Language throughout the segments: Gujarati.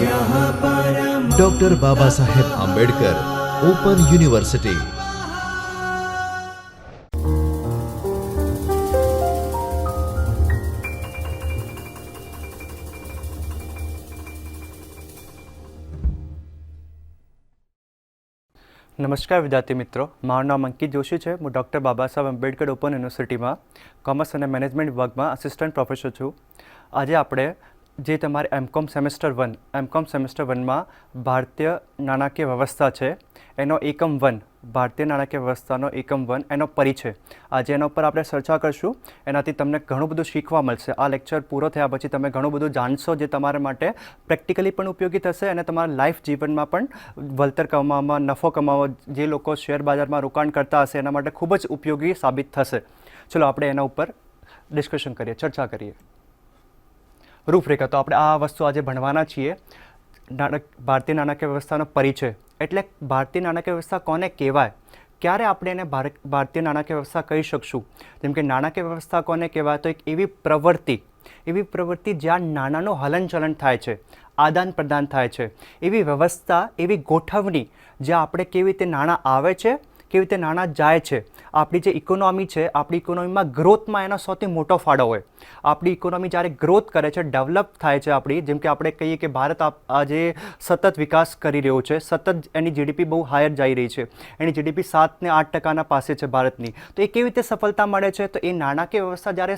Doctor Baba Saheb Ambedkar open university. नमस्कार विद्यार्थी मित्रों, माરું नाम अंकित जोशी है। હું ડૉક્ટર બાબા સાહેબ આંબેડકર ઓપન યુનિવર્સિટીમાં કોમર્સ અને મેનેજમેન્ટ વિભાગમાં આસિસ્ટન્ટ પ્રોફેસર છું। આજે આપણે જે તમારે એમકોમ સેમેસ્ટર 1માં ભારતીય નાણાકીય વ્યવસ્થા છે એનો એકમ 1, ભારતીય નાણાકીય વ્યવસ્થાનો એકમ 1 એનો પરિચય આજે એના ઉપર આપણે ચર્ચા કરશું। એનાથી તમને ઘણું બધું શીખવા મળશે। આ લેક્ચર પૂરો થયા પછી તમે ઘણું બધું જાણશો જે તમારા માટે પ્રેક્ટિકલી પણ ઉપયોગી થશે અને તમારા લાઈફ જીવનમાં પણ વળતર કમાવામાં, નફો કમાવા, જે લોકો શેર બજારમાં રોકાણ કરતા હશે એના માટે ખૂબ જ ઉપયોગી સાબિત થશે। ચલો આપણે એના ઉપર ડિસ્કશન કરીએ, ચર્ચા કરીએ। રૂપરેખા તો આપણે આ વસ્તુ આજે ભણવાના છીએ। ભારતીય નાણાકીય વ્યવસ્થાનો પરિચય એટલે ભારતીય નાણાકીય વ્યવસ્થા કોને કહેવાય, ક્યારે આપણે એને ભારતીય નાણાકીય વ્યવસ્થા કહી શકશું। જેમ કે નાણાકીય વ્યવસ્થા કોને કહેવાય તો એક એવી પ્રવૃત્તિ જ્યાં નાણાંનું હલનચલન થાય છે, આદાન પ્રદાન થાય છે, એવી વ્યવસ્થા, એવી ગોઠવણી જ્યાં આપણે કેવી રીતે નાણાં આવે છે, કેવી રીતે નાણાં જાય છે। આપણી જે ઇકોનોમી છે, આપણી ઇકોનોમીમાં ગ્રોથમાં એનો સૌથી મોટો ફાળો હોય। આપણી ઇકોનોમી જ્યારે ગ્રોથ કરે છે, ડેવલપ થાય છે આપણી, જેમ કે આપણે કહીએ કે ભારત આજે સતત વિકાસ કરી રહ્યો છે, સતત એની જીડીપી બહુ હાયર જઈ રહી છે। એની જીડીપી 7 ને 8% પાસે છે ભારતની। તો એ કેવી રીતે સફળતા મળે છે? તો એ નાણાકીય વ્યવસ્થા જ્યારે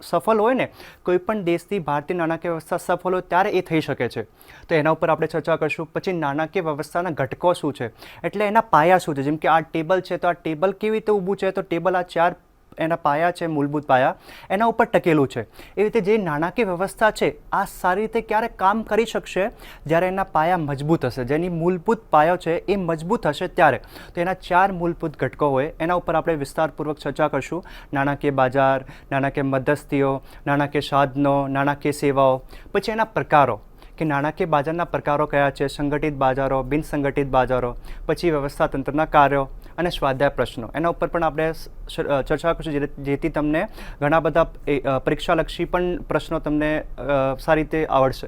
સફળ હોય ને, કોઈ પણ દેશની ભારતીય નાણાકીય વ્યવસ્થા સફળ હોય ત્યારે એ થઈ શકે છે। તો એના ઉપર આપણે ચર્ચા કરીશું। પછી નાણાકીય વ્યવસ્થાના ઘટકો શું છે, એટલે એના પાયા શું છે। જેમ કે આ ટેબલ છે, તો આ ટેબલ કેવી રીતે ઊભું છે? તો ટેબલ આ 4 એના પાયા છે, મૂળભૂત પાયા, એના ઉપર ટકેલું છે। એ રીતે જે નાણાકીય વ્યવસ્થા છે આ સારી રીતે ક્યારે કામ કરી શકશે? જ્યારે એના પાયા મજબૂત હશે, જેની મૂળભૂત પાયો છે એ મજબૂત હશે ત્યારે। તો એના 4 મૂળભૂત ઘટકો હોય, એના ઉપર આપણે વિસ્તારપૂર્વક ચર્ચા કરશું। નાણાકીય બજાર, નાણાકીય મધ્યસ્થીઓ, નાણાકીય સાધનો, નાણાકીય સેવાઓ, પછી એના પ્રકારો કે નાણાકીય બજારના પ્રકારો કયા છે, સંગઠિત બજારો, બિનસંગઠિત બજારો, પછી વ્યવસ્થા તંત્રના કાર્યો અને સ્વાધ્યાય પ્રશ્નો, એના ઉપર પણ આપણે ચર્ચા કરીશું, જેથી તમને ઘણા બધા પરીક્ષાલક્ષી પણ પ્રશ્નો તમને સારી રીતે આવડશે।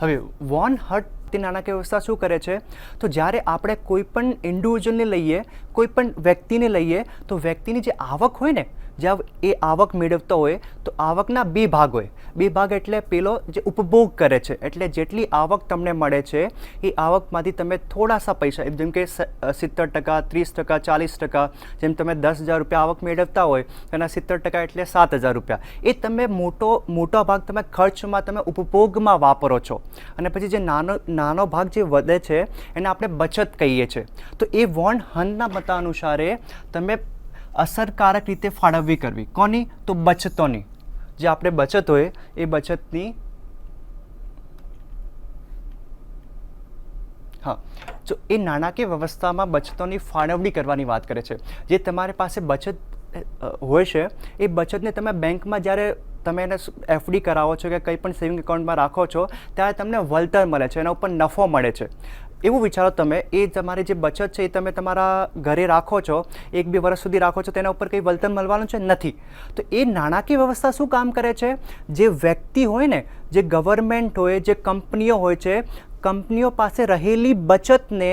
હવે વોન હર્ટ નાણાકીય વ્યવસ્થા શું કરે છે? તો જ્યારે આપણે કોઈ પણ ઇન્ડિવિજ્યુઅલને લઈએ, કોઈ પણ વ્યક્તિને લઈએ, તો વ્યક્તિની જે આવક હોય ને, જ્યાં એ આવક મેળવતો હોય તો આવકના 2 ભાગ હોય। 2 ભાગ એટલે પેલો જે ઉપભોગ કરે છે, એટલે જેટલી આવક તમને મળે છે એ આવકમાંથી તમે થોડાસા પૈસા, જેમ કે 70%, 30%, 40%, જેમ તમે 10,000 રૂપિયા આવક મેળવતા હોય તેના 70% એટલે 7,000 રૂપિયા, એ તમે મોટો ભાગ તમે ખર્ચમાં, તમે ઉપભોગમાં વાપરો છો। અને પછી જે નાનો ભાગ જે વધે છે એને આપણે બચત કહીએ છીએ। તો એ વોન હનના મતાનુસારે તમે અસરકારક રીતે ફાળવણી કરવી, કોની? તો બચતોની। જે આપણે બચત હોય એ બચતની, હા, તો એ નાણાકીય વ્યવસ્થામાં બચતોની ફાળવણી કરવાની વાત કરે છે। જે તમારી પાસે બચત હોય છે એ બચતને તમે બેંકમાં જ્યારે તમે એને એફડી કરાવો છો કે કંઈ પણ સેવિંગ એકાઉન્ટમાં રાખો છો ત્યારે તમને વળતર મળે છે, એના ઉપર નફો મળે છે। એવું વિચારો તમે, એ તમારી જે બચત છે એ તમે તમારા ઘરે રાખો છો, 1-2 વર્ષ સુધી રાખો છો, તેના ઉપર કંઈ વળતર મળવાનું છે નથી। તો એ નાણાકીય વ્યવસ્થા શું કામ કરે છે? જે વ્યક્તિ હોય ને, જે ગવર્મેન્ટ હોય, જે કંપનીઓ હોય છે, કંપનીઓ પાસે રહેલી બચતને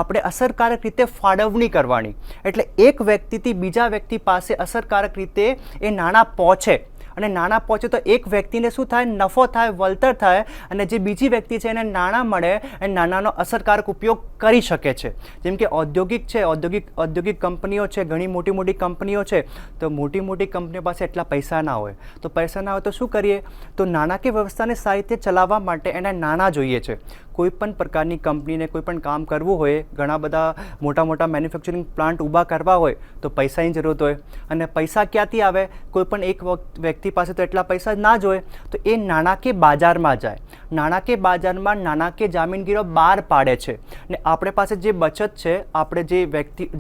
આપણે અસરકારક રીતે ફાળવણી કરવાની। એટલે એક વ્યક્તિથી બીજા વ્યક્તિ પાસે અસરકારક રીતે એ નાણાં પહોંચે, અને નાણાં પહોંચે તો એક વ્યક્તિને શું થાય? નફો થાય, વળતર થાય, અને જે બીજી વ્યક્તિ છે એને નાણાં મળે, એ નાણાંનો અસરકારક ઉપયોગ કરી શકે છે। જેમ કે ઔદ્યોગિક છે, ઔદ્યોગિક કંપનીઓ છે, ઘણી મોટી કંપનીઓ છે, તો મોટી કંપનીઓ પાસે એટલા પૈસા ના હોય, તો પૈસા ના હોય તો શું કરીએ? તો નાણાકીય વ્યવસ્થાને સારી રીતે ચલાવવા માટે એને નાણાં જોઈએ છે। કોઈ પણ પ્રકારની કંપનીને કોઈ પણ કામ કરવું હોય, ઘણા બધા મોટા મેન્યુફેક્ચરિંગ પ્લાન્ટ ઊભા કરવા હોય તો પૈસાની જરૂરત હોય, અને પૈસા ક્યાંથી આવે? કોઈ પણ એક વ્યક્તિ પાસે તો એટલા પૈસા ના જ હોય, તો એ નાણાકીય બજારમાં જાય। નાણાકીય બજારમાં નાણાકીય જામીનગીરો બહાર પાડે છે, ને આપણે પાસે જે બચત છે, આપણે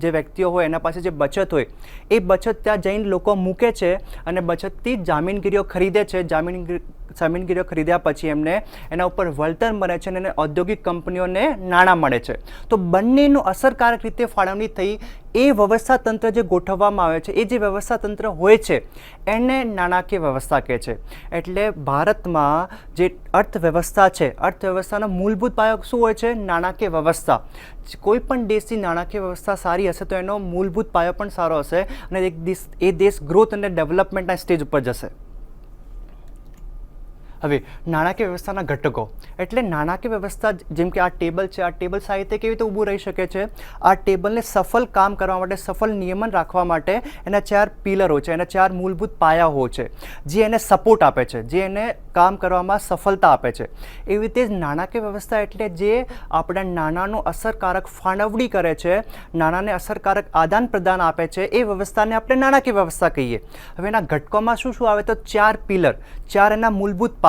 જે વ્યક્તિઓ હોય એના પાસે જે બચત હોય એ બચત ત્યાં જઈને લોકો મૂકે છે અને બચતથી જામીનગીરીઓ ખરીદે છે। જમીનગીરીઓ ખરીદ્યા પછી એમને એના ઉપર વળતર મળે છે અને ઔદ્યોગિક કંપનીઓને નાણાં મળે છે. તો બંનેનું અસરકારક રીતે ફાળવણી થઈ એ વ્યવસ્થા તંત્ર જે ગોઠવવામાં આવે છે, એ જે વ્યવસ્થા તંત્ર હોય છે એને નાણાકીય વ્યવસ્થા કહે છે. એટલે ભારતમાં જે અર્થવ્યવસ્થા છે, અર્થવ્યવસ્થાનો મૂળભૂત પાયો શું હોય છે? નાણાકીય વ્યવસ્થા. કોઈ પણ દેશની નાણાકીય વ્યવસ્થા સારી હશે તો એનો મૂળભૂત પાયો પણ સારો હશે અને એ દેશ ગ્રોથ અને ડેવલપમેન્ટના સ્ટેજ ઉપર જશે. હવે નાણાકીય વ્યવસ્થાના ઘટકો એટલે નાણાકીય વ્યવસ્થા, જેમ કે આ ટેબલ છે, આ ટેબલ સારી રીતે કેવી રીતે ઊભું રહી શકે છે? આ ટેબલને સફળ કામ કરવા માટે, સફળ નિયમન રાખવા માટે એના 4 પિલરો છે, એના 4 મૂળભૂત પાયાઓ છે જે એને સપોર્ટ આપે છે, જે એને કામ કરવામાં સફળતા આપે છે. એવી રીતે જ નાણાકીય વ્યવસ્થા એટલે જે આપણા નાણાંનું અસરકારક ફાળવણી કરે છે, નાણાંને અસરકારક આદાન પ્રદાન આપે છે, એ વ્યવસ્થાને આપણે નાણાકીય વ્યવસ્થા કહીએ. હવે એના ઘટકોમાં શું શું આવે? તો 4 પિલર, 4 એના મૂળભૂત પાયા.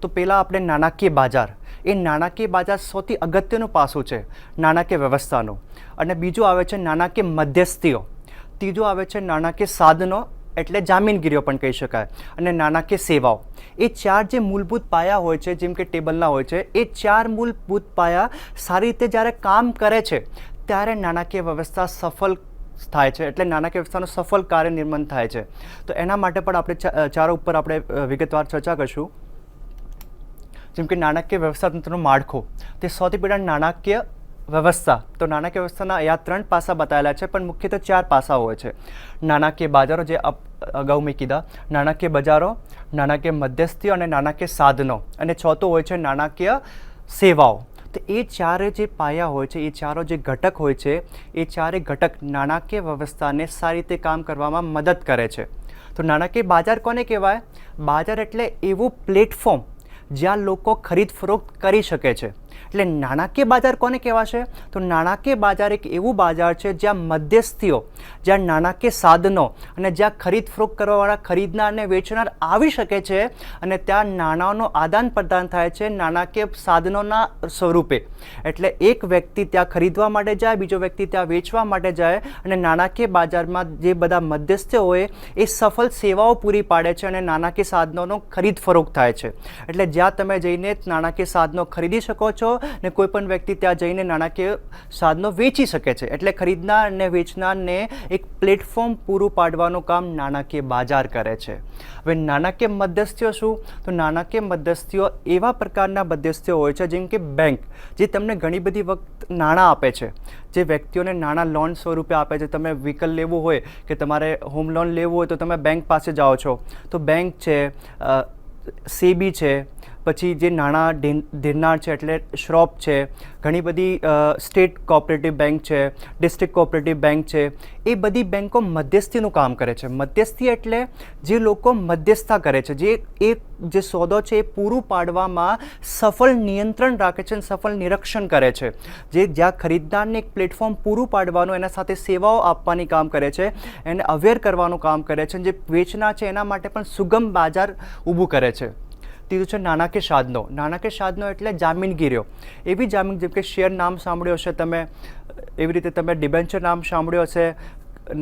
તો પહેલાં આપણે નાણાકીય બાજાર. એ નાણાકીય બાજાર સૌથી અગત્યનું પાસું છે નાણાકીય વ્યવસ્થાનું. અને બીજું આવે છે નાણાકીય મધ્યસ્થીઓ. ત્રીજું આવે છે નાણાકીય સાધનો એટલે જામીનગીરીઓ પણ કહી શકાય, અને નાણાકીય સેવાઓ. એ 4 જે મૂળભૂત પાયા હોય છે, જેમ કે ટેબલના હોય છે, એ 4 મૂળભૂત પાયા સારી રીતે જ્યારે કામ કરે છે ત્યારે નાણાકીય વ્યવસ્થા સફળ થાય છે. એટલે નાણાકીય વ્યવસ્થાનું સફળ કાર્ય નિર્માણ થાય છે. તો એના માટે પણ આપણે 4 ઉપર આપણે વિગતવાર ચર્ચા કરીશું. જેમ કે નાણાકીય વ્યવસ્થા તંત્રનું માળખું, તે સૌથી પહેલાં નાણાકીય વ્યવસ્થા. તો નાણાકીય વ્યવસ્થાના અહીંયા 3 પાસા બતાવેલા છે, પણ મુખ્યત્વે 4 પાસા હોય છે. નાણાકીય બાજારો, જે અગાઉ મેં કીધા, નાણાકીય બજારો, નાણાકીય મધ્યસ્થીઓ અને નાણાકીય સાધનો, અને ચોથું હોય છે નાણાકીય સેવાઓ. તો એ 4 જે પાયા હોય છે, એ 4 જે ઘટક હોય છે, એ 4 ઘટક નાણાકીય વ્યવસ્થાને સારી રીતે કામ કરવામાં મદદ કરે છે. તો નાણાકીય બાજાર કોને કહેવાય? બાજાર એટલે એવું પ્લેટફોર્મ જ્યાં લોકો ખરીદ ફરોખ્ત કરી શકે છે. એટલે નાણાકીય બાજાર કોને કહેવાશે? તો નાણાકીય બાજાર એક એવું બાજાર છે જ્યાં મધ્યસ્થીઓ, જ્યાં નાણાકીય સાધનો અને જ્યાં ખરીદ ફરોખ્ત કરવાવાળા ખરીદનાર અને વેચનાર આવી શકે છે અને ત્યાં નાણાંનું આદાન પ્રદાન થાય છે નાણાકીય સાધનોના સ્વરૂપે. એટલે એક વ્યક્તિ ત્યાં ખરીદવા માટે જાય, બીજો વ્યક્તિ ત્યાં વેચવા માટે જાય, અને નાણાકીય બાજારમાં જે બધા મધ્યસ્થીઓ હોય એ સફળ સેવાઓ પૂરી પાડે છે અને નાણાકીય સાધનોનો ખરીદ ફરોખ્ત થાય છે. એટલે જ્યાં તમે જઈને નાણાકીય સાધનો ખરીદી શકો છો ને કોઈ પણ વ્યક્તિ ત્યાં જઈને નાણાકીય સાધનો વેચી શકે છે. એટલે ખરીદનાર અને વેચનારને એક પ્લેટફોર્મ પૂરું પાડવાનું કામ નાણાકીય બાજાર કરે છે. હવે નાણાકીય મધ્યસ્થીઓ શું? તો નાણાકીય મધ્યસ્થીઓ એવા પ્રકારના મધ્યસ્થીઓ હોય છે, જેમ કે બેંક, જે તમને ઘણી બધી વખત નાણાં આપે છે, જે વ્યક્તિઓને નાણાં લોન સ્વરૂપે આપે છે. તમે વ્હીકલ લેવું હોય કે તમારે હોમ લોન લેવું હોય તો તમે બેંક પાસે જાઓ છો. તો બેંક છે, સેબી છે, પછી જે નાણાં દેનાર છે એટલે શ્રોપ છે, ઘણી બધી સ્ટેટ કોઓપરેટિવ બેંક છે, ડિસ્ટ્રિક્ટ કોઓપરેટિવ બેંક છે, એ બધી બેંકો મધ્યસ્થીનું કામ કરે છે. મધ્યસ્થી એટલે જે લોકો મધ્યસ્થતા કરે છે, જે સોદો છે એ પૂરું પાડવામાં સફળ નિયંત્રણ રાખે છે અને સફળ નિરીક્ષણ કરે છે, જે જ્યાં ખરીદનારને એક પ્લેટફોર્મ પૂરું પાડવાનું, એના સાથે સેવાઓ આપવાની કામ કરે છે, એને અવેર કરવાનું કામ કરે છે, જે વેચનાર છે એના માટે પણ સુગમ બાજાર ઊભું કરે છે. ત્રીજું છે નાણાકીય સાધનો. નાણાકીય સાધનો એટલે જામીનગીરીઓ. એવી જામીન, જેમ કે શેર નામ સાંભળ્યો હશે તમે, એવી રીતે તમે ડિબેન્ચર નામ સાંભળ્યો હશે,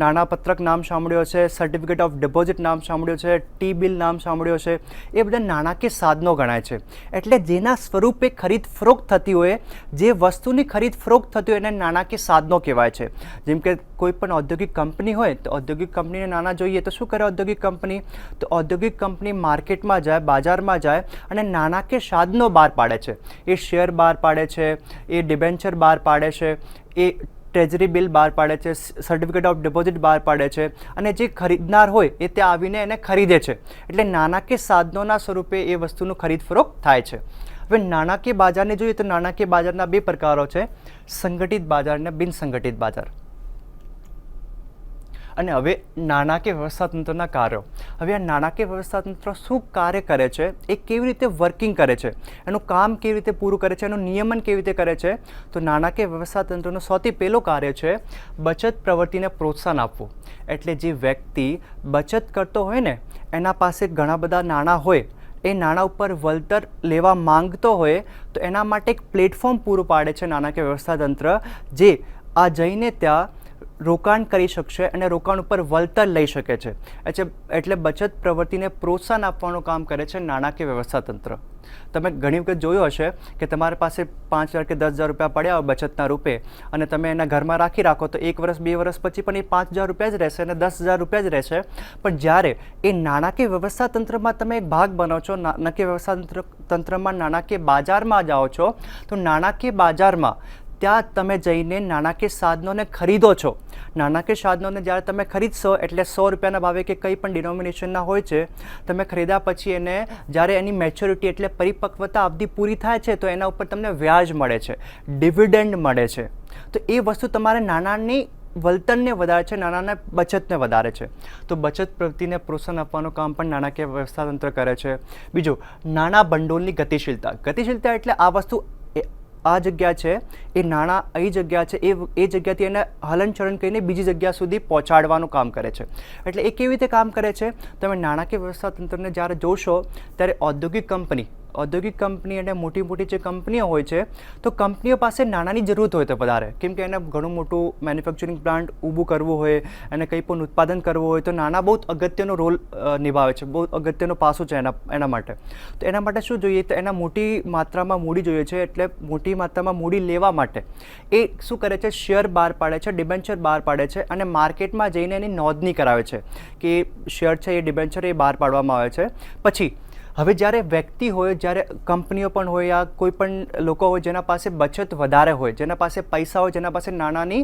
નાણાપત્રક નામ સાંભળ્યો છે, સર્ટિફિકેટ ઓફ ડિપોઝિટ નામ સાંભળ્યો છે, ટી બિલ નામ સાંભળ્યો છે. એ બધા નાણાકીય સાધનો ગણાય છે. એટલે જેના સ્વરૂપે ખરીદ ફરોખ્ત થતી હોય, જે વસ્તુની ખરીદ ફરોખ્ત થતી હોય, એને નાણાકીય સાધનો કહેવાય છે. જેમ કે કોઈ પણ ઔદ્યોગિક કંપની હોય તો ઔદ્યોગિક કંપનીને નાણાં જોઈએ તો શું કરે ઔદ્યોગિક કંપની? તો ઔદ્યોગિક કંપની માર્કેટમાં જાય, બાજારમાં જાય અને નાણાકીય સાધનો બહાર પાડે છે. એ શેર બહાર પાડે છે, એ ડિબેન્ચર બહાર પાડે છે, એ ટ્રેઝરી બિલ બહાર પાડે છે, સર્ટિફિકેટ ઓફ ડિપોઝિટ બહાર પાડે છે, અને જે ખરીદનાર હોય એ ત્યાં આવીને એને ખરીદે છે. એટલે નાણાકીય સાધનોના સ્વરૂપે એ વસ્તુનું ખરીદ ફરોખ્ત થાય છે. હવે નાણાકીય બાજારને જોઈએ તો નાણાકીય બાજારના 2 પ્રકારો છે, સંગઠિત બાજાર અને બિનસંગઠિત બાજાર. અને હવે નાણાકીય વ્યવસ્થા તંત્રના કાર્યો. હવે આ નાણાકીય વ્યવસ્થા તંત્ર શું કાર્ય કરે છે, એ કેવી રીતે વર્કિંગ કરે છે, એનું કામ કેવી રીતે પૂરું કરે છે, એનું નિયમન કેવી રીતે કરે છે? તો નાણાકીય વ્યવસ્થા તંત્રનું સૌથી પહેલું કાર્ય છે બચત પ્રવૃત્તિને પ્રોત્સાહન આપવું. એટલે જે વ્યક્તિ બચત કરતો હોય ને, એના પાસે ઘણા બધા નાણાં હોય, એ નાણાં ઉપર વળતર લેવા માંગતો હોય તો એના માટે એક પ્લેટફોર્મ પૂરું પાડે છે નાણાકીય વ્યવસ્થા તંત્ર, જે આ જઈને ત્યાં રોકાણ કરી શકશે અને રોકાણ ઉપર વળતર લઈ શકે છે. એટલે બચત પ્રવૃત્તિને પ્રોત્સાહન આપવાનું કામ કરે છે નાણાકીય વ્યવસ્થા તંત્ર. તમે ઘણી વખત જોયું હશે કે તમારી પાસે 5,000 કે 10,000 રૂપિયા પડ્યા હોય બચતના રૂપે અને તમે એના ઘરમાં રાખો તો 1 વર્ષ 2 વર્ષ પછી પણ એ 5,000 રૂપિયા જ રહેશે અને 10,000 રૂપિયા જ રહેશે. પણ જ્યારે એ નાણાકીય વ્યવસ્થા તંત્રમાં તમે એક ભાગ બનો છો, નાણાકીય વ્યવસ્થા તંત્રમાં નાણાકીય બજારમાં જાઓ છો, તો નાણાકીય બજારમાં ત્યાં તમે જઈને નાણાકીય સાધનોને ખરીદો છો. નાણાકીય સાધનોને જ્યારે તમે ખરીદશો એટલે 100 રૂપિયાના ભાવે કે કંઈ પણ ડિનોમિનેશનના હોય છે, તમે ખરીદ્યા પછી એને જ્યારે એની મેચ્યોરિટી એટલે પરિપક્વતા અવધિ પૂરી થાય છે તો એના ઉપર તમને વ્યાજ મળે છે, ડિવિડન્ડ મળે છે. તો એ વસ્તુ તમારે નાણાંની વળતરને વધારે છે, નાણાંના બચતને વધારે છે. તો બચત પ્રવૃત્તિને પ્રોત્સાહન આપવાનું કામ પણ નાણાકીય વ્યવસ્થા તંત્ર કરે છે. બીજું, નાણાં ભંડોળની ગતિશીલતા. ગતિશીલતા એટલે આ વસ્તુ આ જગ્યા છે, એ નાણાં એ જગ્યા છે, એ જગ્યાથી એને હલનચલન કરીને બીજી જગ્યા સુધી પહોંચાડવાનું કામ કરે છે. એટલે એ કેવી રીતે કામ કરે છે? તમે નાણાકીય વ્યવસ્થા તંત્રને જ્યારે જોશો ત્યારે ઔદ્યોગિક કંપની અને મોટી મોટી જે કંપનીઓ હોય છે, તો કંપનીઓ પાસે નાણાંની જરૂરત હોય તો વધારે, કેમ કે એને ઘણું મોટું મેન્યુફેક્ચરિંગ પ્લાન્ટ ઊભું કરવું હોય અને કંઈ પણ ઉત્પાદન કરવું હોય તો નાણાં બહુ અગત્યનો રોલ નિભાવે છે, બહુ અગત્યનો પાસું છે એના માટે. તો એના માટે શું જોઈએ? તો એના મોટી માત્રામાં મૂડી જોઈએ છે. એટલે મોટી માત્રામાં મૂડી લેવા માટે એ શું કરે છે? શેર બહાર પાડે છે, ડિબેન્ચર બહાર પાડે છે અને માર્કેટમાં જઈને એની નોંધણી કરાવે છે કે શેર છે, એ ડિબેન્ચર એ બહાર પાડવામાં આવે છે. પછી હવે જ્યારે વ્યક્તિ હોય, જ્યારે કંપનીઓ પણ હોય, યા કોઈ પણ લોકો હોય જેના પાસે બચત વધારે હોય, જેના પાસે પૈસા હોય, જેના પાસે નાણાંની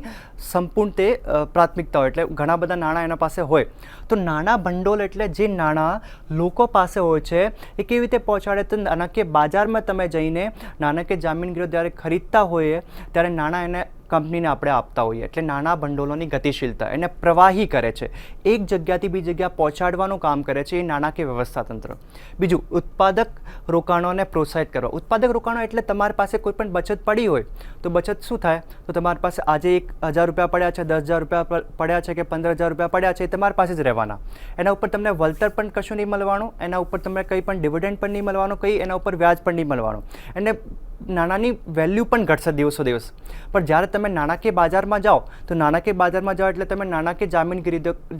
સંપૂર્ણ તે પ્રાથમિકતા હોય, એટલે ઘણા બધા નાણાં એના પાસે હોય, તો નાણાં ભંડોળ એટલે જે નાણાં લોકો પાસે હોય છે એ કેવી રીતે પહોંચાડે? તો નાણાકીય બજારમાં તમે જઈને નાણાકીય જામીનગીરીઓ જ્યારે ખરીદતા હોઈએ ત્યારે નાણાં એને કંપનીને આપણે આપતા હોઈએ. એટલે નાણાં ભંડોળોની ગતિશીલતા એને પ્રવાહી કરે છે, એક જગ્યાથી બીજી જગ્યા પહોંચાડવાનું કામ કરે છે એ નાણાકીય વ્યવસ્થા તંત્ર. બીજું, ઉત્પાદક રોકાણોને પ્રોત્સાહિત કરવા. ઉત્પાદક રોકાણો એટલે તમારી પાસે કોઈ પણ બચત પડી હોય તો બચત શું થાય? તો તમારી પાસે આજે 1,000 રૂપિયા પડ્યા છે, 10,000 રૂપિયા પડ્યા છે કે 15,000 રૂપિયા પડ્યા છે, એ તમારી પાસે જ રહેવાના. એના ઉપર તમને વળતર પણ કશું નહીં મળવાનું, એના ઉપર તમને કંઈ પણ ડિવિડન્ડ પણ નહીં મળવાનું, કંઈ એના ઉપર વ્યાજ પણ નહીં મળવાનું. એને નાણાંની વેલ્યુ પણ ઘટશે દિવસો દિવસ. પણ જ્યારે તમે નાણાકીય બજારમાં જાઓ તો નાણાકીય બજારમાં જાઓ એટલે તમે નાણાકીય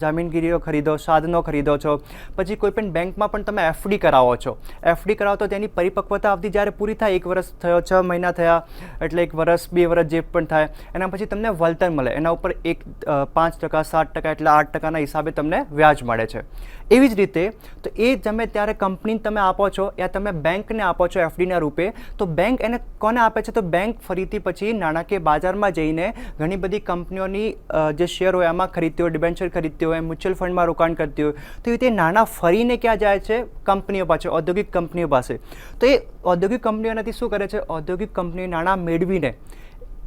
જામીનગીરીઓ ખરીદો, સાધનો ખરીદો છો. પછી કોઈ પણ બેંકમાં પણ તમે એફડી કરાવો છો. એફડી કરાવો તો તેની પરિપક્વતા અવધિ જ્યારે પૂરી થાય, 1 વર્ષ થયો, 6 મહિના થયા, એટલે 1 વર્ષ 2 વર્ષ જે પણ થાય એના પછી તમને વળતર મળે. એના ઉપર 5%, 7% એટલે 8%ના હિસાબે તમને વ્યાજ મળે છે. એવી જ રીતે તો એ તમે ત્યારે કંપનીને તમે આપો છો યા તમે બેંકને આપો છો એફડીના રૂપે, તો બેંક એને કોને આપે છે? તો બેંક ફરીથી પછી નાણાકીય બજારમાં જઈને ઘણી બધી કંપનીઓની જે શેર હોય એમાં ખરીદતી હોય, ડિબેન્ચર ખરીદતી હોય, મ્યુચ્યુઅલ ફંડમાં રોકાણ કરતી હોય, તો એ રીતે નાણાં ફરીને ક્યાં જાય છે? કંપનીઓ પાસે, ઔદ્યોગિક કંપનીઓ પાસે. તો એ ઔદ્યોગિક કંપનીઓ એનાથી શું કરે છે? ઔદ્યોગિક કંપનીઓ નાણાં મેળવીને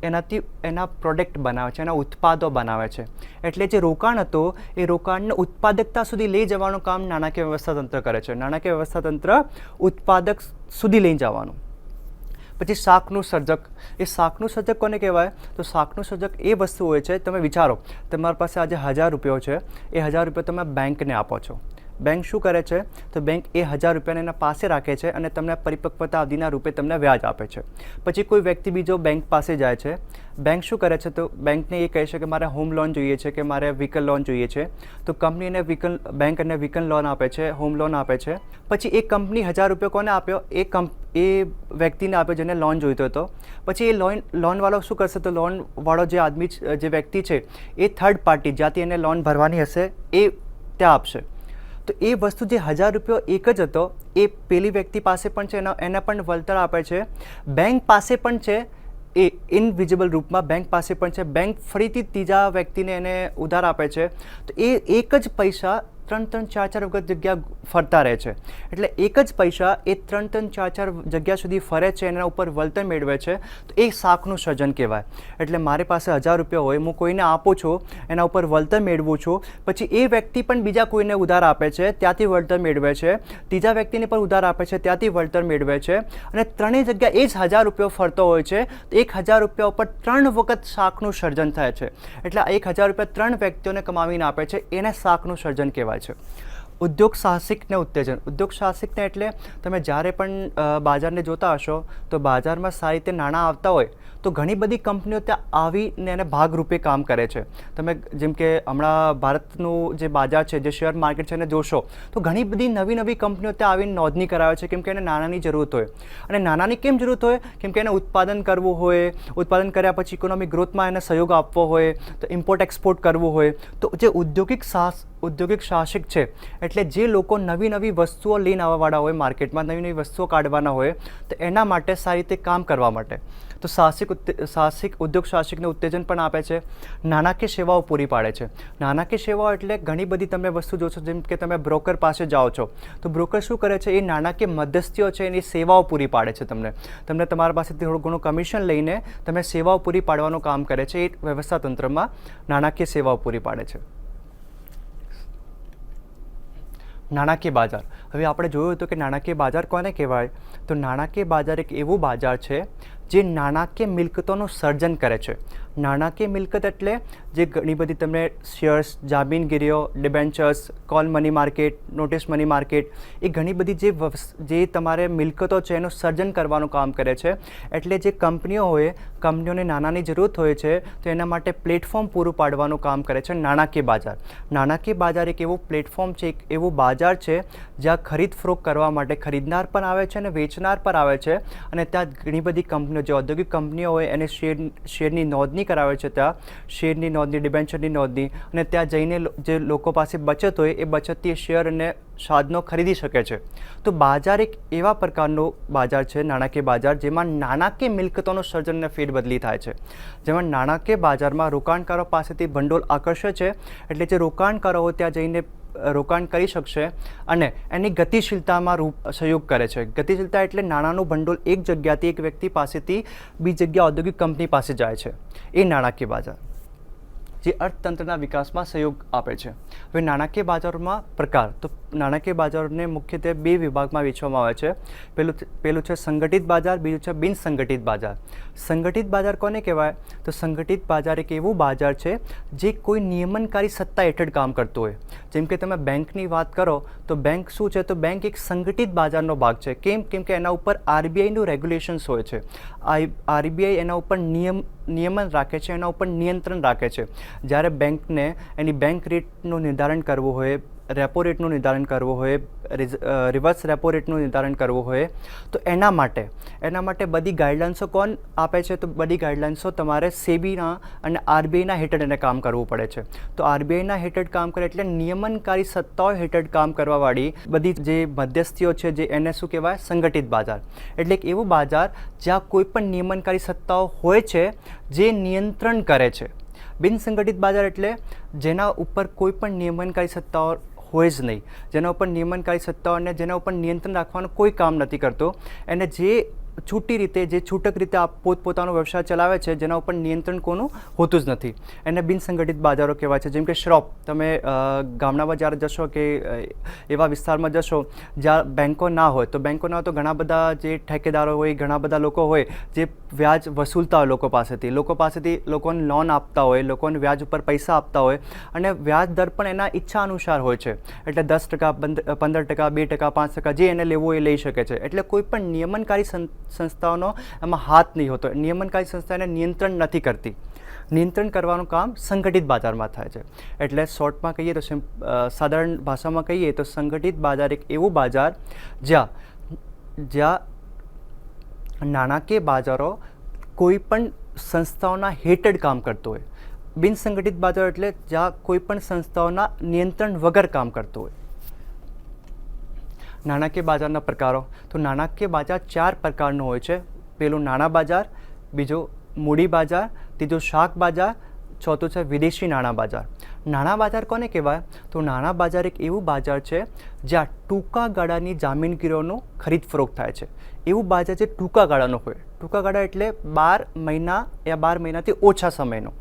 એનાથી એના પ્રોડક્ટ બનાવે છે, એના ઉત્પાદો બનાવે છે. એટલે જે રોકાણ હતો એ રોકાણને ઉત્પાદકતા સુધી લઈ જવાનું કામ નાણાકીય વ્યવસ્થા તંત્ર કરે છે. નાણાકીય વ્યવસ્થા તંત્ર ઉત્પાદક સુધી લઈ જવાનું. પછી શાકનું સર્જક. એ શાકનું સર્જક કોને કહેવાય? તો શાકનું સર્જક એ વસ્તુ હોય છે, તમે વિચારો તમારી પાસે આજે 1,000 રૂપિયા છે, એ 1,000 રૂપિયા તમે બેંકને આપો છો. બેંક શું કરે છે? તો બેંક એ 1,000 રૂપિયાને એના પાસે રાખે છે અને તમને પરિપક્વતા અવધિના રૂપે તમને વ્યાજ આપે છે. પછી કોઈ વ્યક્તિ બીજો બેંક પાસે જાય છે. બેંક શું કરે છે? તો બેંકને એ કહે છે કે મારે હોમ લોન જોઈએ છે કે મારે વ્હીકલ લોન જોઈએ છે. તો કંપની એને બેંક એને વ્હીકલ લોન આપે છે, હોમ લોન આપે છે. પછી એ કંપની 1,000 રૂપિયા કોને આપ્યો? એ વ્યક્તિને આપ્યો જેને લોન જોઈતો હતો. પછી એ લોનવાળો શું કરશે? તો લોનવાળો જે આદમી, જે વ્યક્તિ છે એ થર્ડ પાર્ટી જ્યાંથી એને લોન ભરવાની હશે એ ત્યાં આપશે. તો એ વસ્તુ જે 1,000 રૂપિયા એક જ હતો એ પેલી વ્યક્તિ પાસે પણ છે, એને પણ વળતર આપે છે. બેંક પાસે પણ છે, એ ઇનવિઝિબલ રૂપમાં બેંક પાસે પણ છે. બેંક ફરીથી ત્રીજા વ્યક્તિને એને ઉધાર આપે છે. તો એ એક જ પૈસા 3-3, 4-4 વખત જગ્યા ફરતા રહે છે. એટલે એક જ પૈસા એ 3-3, 4-4 જગ્યા સુધી ફરે છે, એના ઉપર વળતર મેળવે છે. તો એ શાકનું સર્જન કહેવાય. એટલે મારી પાસે 1,000 રૂપિયા હોય, હું કોઈને આપું છું, એના ઉપર વળતર મેળવું છું. પછી એ વ્યક્તિ પણ બીજા કોઈને ઉધાર આપે છે, ત્યાંથી વળતર મેળવે છે. ત્રીજા વ્યક્તિને પણ ઉધાર આપે છે, ત્યાંથી વળતર મેળવે છે. અને ત્રણેય જગ્યા એ જ 1,000 રૂપિયા ફરતો હોય છે. તો 1,000 રૂપિયા ઉપર 3 વખત શાકનું સર્જન થાય છે. એટલે 1,000 રૂપિયા 3 વ્યક્તિઓને કમાવીને આપે છે, એને શાકનું સર્જન કહેવાય છે. ઉદ્યોગ સાહસિકને ઉત્તેજન. ઉદ્યોગ સાહસિકને એટલે તમે જ્યારે પણ બજારને જોતા હશો તો બજારમાં સારી રીતે નાણાં આવતા હોય તો ઘણી બધી કંપનીઓ ત્યાં આવીને એને ભાગરૂપે કામ કરે છે. તમે જેમ કે હમણાં ભારતનું જે બજાર છે, જે શેર માર્કેટ છે એને જોશો તો ઘણી બધી નવી નવી કંપનીઓ ત્યાં આવીને નોંધણી કરાવે છે, કેમ કે એને નાણાંની જરૂરત હોય. અને નાણાંની કેમ જરૂરત હોય? કેમ કે એને ઉત્પાદન કરવું હોય, ઉત્પાદન કર્યા પછી ઇકોનોમિક ગ્રોથમાં એને સહયોગ આપવો હોય, તો ઇમ્પોર્ટ એક્સપોર્ટ કરવું હોય. તો જે ઔદ્યોગિક સાહસિક છે એટલે જે લોકો નવી નવી વસ્તુઓ લઈને આવવાવાળા હોય, માર્કેટમાં નવી નવી વસ્તુઓ કાઢવાના હોય, તો એના માટે સારી રીતે કામ કરવા માટે તો ઉદ્યોગ સાહસિકને ઉત્તેજન પણ આપે છે. નાણાકીય સેવાઓ પૂરી પાડે છે. નાણાકીય સેવાઓ એટલે ઘણી બધી તમે વસ્તુ જોશો, જેમ કે તમે બ્રોકર પાસે જાઓ છો તો બ્રોકર શું કરે છે? એ નાણાકીય મધ્યસ્થીઓ છે એની સેવાઓ પૂરી પાડે છે. તમને તમારા પાસેથી થોડું ઘણું કમિશન લઈને તમે સેવાઓ પૂરી પાડવાનું કામ કરે છે. એ વ્યવસ્થા તંત્રમાં નાણાકીય સેવાઓ પૂરી પાડે છે. નાણાકીય બજાર. હવે આપણે જોયું હતું કે નાણાકીય બજાર કોને કહેવાય? તો નાણાકીય બજાર એક એવું બજાર છે જે નાણાકીય મિલકતોનું સર્જન કરે છે. નાણાકીય મિલકત એટલે જે ઘણી બધી તમને શેર્સ, જામીનગીરીઓ, debentures, call money market, notice money market, એ ઘણી બધી જે તમારે મિલકતો છે એનું સર્જન કરવાનું કામ કરે છે. એટલે જે કંપનીઓ હોય, કંપનીઓને નાણાંની જરૂરત હોય છે તો એના માટે પ્લેટફોર્મ પૂરું પાડવાનું કામ કરે છે નાણાકીય બજાર. નાણાકીય બજાર એક એવું પ્લેટફોર્મ છે, એક એવું બજાર છે જ્યાં ખરીદ ફરોખ કરવા માટે ખરીદનાર પણ આવે છે અને વેચનાર પણ આવે છે. અને ત્યાં ઘણી બધી કંપનીઓ, જે ઔદ્યોગિક કંપનીઓ હોય એને શેરની નોંધણી કરાવે છે. ત્યાં શેરની નોંધણી, ડિબેન્ચરની નોંધણી, અને ત્યાં જઈને જે લોકો પાસે બચત હોય એ બચતથી શેર અને સાધનો ખરીદી શકે છે. તો બજાર એક એવા પ્રકારનો બજાર છે, નાણાકીય બજાર, જેમાં નાણાકીય મિલકતોનું સર્જન અને ફેરબદલી થાય છે. જેમાં નાણાકીય બજારમાં રોકાણકારો પાસેથી ભંડોળ આકર્ષે છે. એટલે જે રોકાણકારો હોય ત્યાં જઈને રોકાણ કરી શકશે અને એની ગતિશીલતામાં સહયોગ કરે છે. ગતિશીલતા એટલે નાણાંનું ભંડોળ એક જગ્યાથી, એક વ્યક્તિ પાસેથી બીજી જગ્યા ઔદ્યોગિક કંપની પાસે જાય છે. એ નાણાકીય બજાર જે અર્થતંત્રના વિકાસમાં સહયોગ આપે છે. હવે નાણાકીય બજારોમાં પ્રકાર. તો નાણાકીય બજારોને મુખ્યત્વે બે વિભાગમાં વહેંચવામાં આવે છે. પહેલું છે સંગઠિત બજાર, બીજું છે બિનસંગઠિત બજાર. સંગઠિત બજાર કોને કહેવાય? તો સંગઠિત બજાર એક એવું બજાર છે જે કોઈ નિયમનકારી સત્તા હેઠળ કામ કરતું હોય. જેમ કે તમે બેંકની વાત કરો તો બેંક શું છે? તો બેંક એક સંગઠિત બજારનો ભાગ છે. કેમ કે એના ઉપર આરબીઆઈનું રેગ્યુલેશન્સ હોય છે. આરબીઆઈ એના ઉપર નિયમન રાખે છે, એના ઉપર નિયંત્રણ રાખે છે. જ્યારે બેંકને એની બેંક રેટનું નિર્ધારણ કરવું હોય, રેપો રેટનું નિર્ધારણ કરવું હોય, રિવર્સ રેપો રેટનું નિર્ધારણ કરવું હોય, તો એના માટે બધી ગાઈડલાઇન્સો કોણ આપે છે? તો બધી ગાઈડલાઇન્સો તમારે સેબીના અને આરબીઆઈના હેઠળ એને કામ કરવું પડે છે. તો આરબીઆઈના હેઠળ કામ કરે એટલે નિયમનકારી સત્તાઓ હેઠળ કામ કરવાવાળી બધી જે મધ્યસ્થીઓ છે, જે એને શું કહેવાય? સંગઠિત બજાર. એટલે એક એવું બજાર જ્યાં કોઈ પણ નિયમનકારી સત્તાઓ હોય છે જે નિયંત્રણ કરે છે. બિનસંગઠિત બજાર એટલે જેના ઉપર કોઈ પણ નિયમનકારી સત્તાઓ હોય જ નહીં, જેના ઉપર નિયમનકારી સત્તાઓ અને જેના ઉપર નિયંત્રણ રાખવાનું કોઈ કામ નથી કરતો. એને જે છૂટક રીતે પોતપોતાનો વ્યવસાય ચલાવે છે, જેના ઉપર નિયંત્રણ કોનું હોતું જ નથી, એને બિનસંગઠિત બજારો કહેવાય છે. જેમ કે શોપ, તમે ગામડામાં જ્યારે જશો કે એવા વિસ્તારમાં જશો જ્યાં બેન્કો ના હોય, તો ઘણા બધા જે ઠેકેદારો હોય, ઘણા બધા લોકો હોય જે વ્યાજ વસૂલતા હોય લોકો પાસેથી લોકોને લોન આપતા હોય, લોકોને વ્યાજ ઉપર પૈસા આપતા હોય, અને વ્યાજ દર પણ એના ઈચ્છા અનુસાર હોય છે. એટલે 10%, 15%, 2%, 5% જે એને લેવું એ લઈ શકે છે. એટલે કોઈ પણ નિયમનકારી સંસ્થાઓનો એમાં હાથ નહીં હોતો. નિયમનકારી સંસ્થા એને નિયંત્રણ નથી કરતી. નિયંત્રણ કરવાનું કામ સંગઠિત બજારમાં થાય છે. એટલે શોર્ટમાં કહીએ તો, સાધારણ ભાષામાં કહીએ તો સંગઠિત બજાર એક એવું બજાર જ્યાં નાણાકીય બજારો કોઈ પણ સંસ્થાઓના હેઠળ કામ કરતો હોય. બિનસંગઠિત બજાર એટલે જ્યાં કોઈ પણ સંસ્થાઓના નિયંત્રણ વગર કામ કરતો હોય. નાણાકીય બજારના પ્રકારો. તો નાણાકીય બજાર 4 પ્રકારનું હોય છે. પહેલું નાણાં બજાર, બીજું મૂડી બજાર, ત્રીજું શાક બજાર, ચોથું છે વિદેશી નાણાં બજાર. નાણાં બજાર કોને કહેવાય? તો નાણાં બજાર એક એવું બજાર છે જ્યાં ટૂંકા ગાળાની જામીનગીરીઓનું ખરીદ ફરોખ થાય છે. એવું બજાર જે ટૂંકા ગાળાનું હોય. ટૂંકા ગાળા એટલે 12 મહિના યા 12 મહિનાથી ઓછા સમયનો.